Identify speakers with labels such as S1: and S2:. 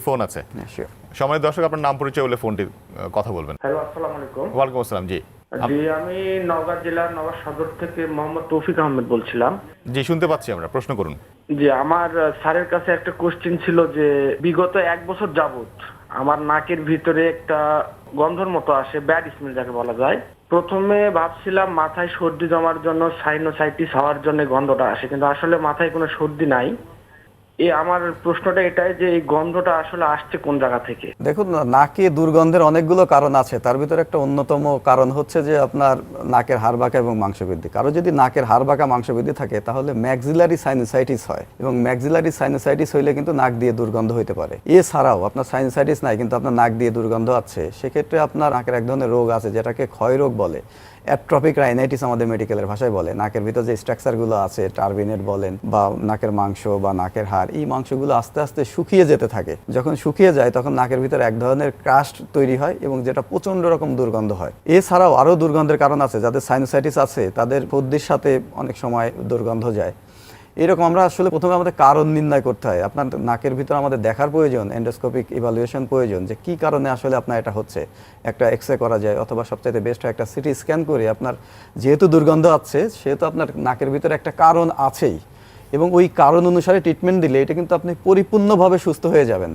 S1: Phone আছে।
S2: Sure.
S1: সম্মানিত দর্শক, আপনার নাম পরিচয় বলে ফোনটি কথা বলবেন।
S3: হ্যালো, আসসালামু আলাইকুম।
S1: ওয়ালাইকুম আসসালাম। জি
S3: জি, আমি নওগাঁ জেলার নওগাঁ সদর থেকে মোহাম্মদ তৌফিক আহমেদ বলছিলাম।
S1: জি, শুনতে পাচ্ছি আমরা, প্রশ্ন করুন।
S3: জি, আমার স্যারের কাছে একটা কোশ্চেন ছিল যে বিগত 1 বছর যাবত আমার নাকের ভিতরে একটা গন্ধর মতো আসে, ব্যাড স্মেল যাকে বলা যায়। প্রথমে ভাবছিলাম মাথায় সর্দি জমার জন্য, সাইনোসাইটিস হওয়ার জন্য গন্ধটা আসে, কিন্তু আসলে মাথায় কোনো সর্দি নাই। আমার প্রশ্নটা এটাই যে এই গন্ধটা আসলে আসছে কোন জায়গা থেকে?
S2: দেখুন, নাকে দুর্গন্ধের অনেকগুলো কারণ আছে। তার ভিতরে একটা অন্যতম কারণ হচ্ছে যে আপনার নাকের হাড় বাঁকা এবং মাংসবৃদ্ধি। কারো যদি নাকের হাড় বাঁকা মাংসবৃদ্ধি থাকে তাহলে ম্যাক্সিলারি সাইনোসাইটিস হয়, এবং ম্যাক্সিলারি সাইনোসাইটিস হইলে কিন্তু নাক দিয়ে দুর্গন্ধ হইতে পারে। এছাড়াও আপনার সাইনোসাইটিস নাই কিন্তু আপনার নাক দিয়ে দুর্গন্ধ আছে, সেক্ষেত্রে আপনার নাকের এক ধরনের রোগ আছে যেটাকে ক্ষয় রোগ বলে, অ্যাট্রপিক রাইনাইটিস আমাদের মেডিকেলের ভাষায় বলে। নাকের ভিতর যে স্ট্রাকচারগুলো আছে, টার্বিনেট বলেন বা নাকের মাংস বা নাকের হাড়, এই মাংসগুলো আস্তে আস্তে শুকিয়ে যেতে থাকে। যখন শুকিয়ে যায় তখন নাকের ভিতর এক ধরনের ক্রাস্ট তৈরি হয় এবং যেটা প্রচণ্ড রকম দুর্গন্ধ হয়। এছাড়াও আরও দুর্গন্ধের কারণ আছে। যাদের সাইনোসাইটিস আছে তাদের সর্দির সাথে অনেক সময় দুর্গন্ধ যায়। এরকম আমরা আসলে প্রথমে আমাদের কারণ নির্ণয় করতে হয়। আপনার নাকের ভিতর আমাদের দেখার প্রয়োজন, এন্ডোস্কোপিক ইভালুয়েশন প্রয়োজন যে কী কারণে আসলে আপনার এটা হচ্ছে। একটা এক্সরে করা যায়, অথবা সবচাইতে বেস্ট হয় একটা সিটি স্ক্যান করে আপনার যেহেতু দুর্গন্ধ আছে সেহেতু আপনার নাকের ভিতরে একটা কারণ আছেই, এবং ওই কারণ অনুসারে ট্রিটমেন্ট দিলে এটা কিন্তু আপনি পরিপূর্ণভাবে সুস্থ হয়ে যাবেন।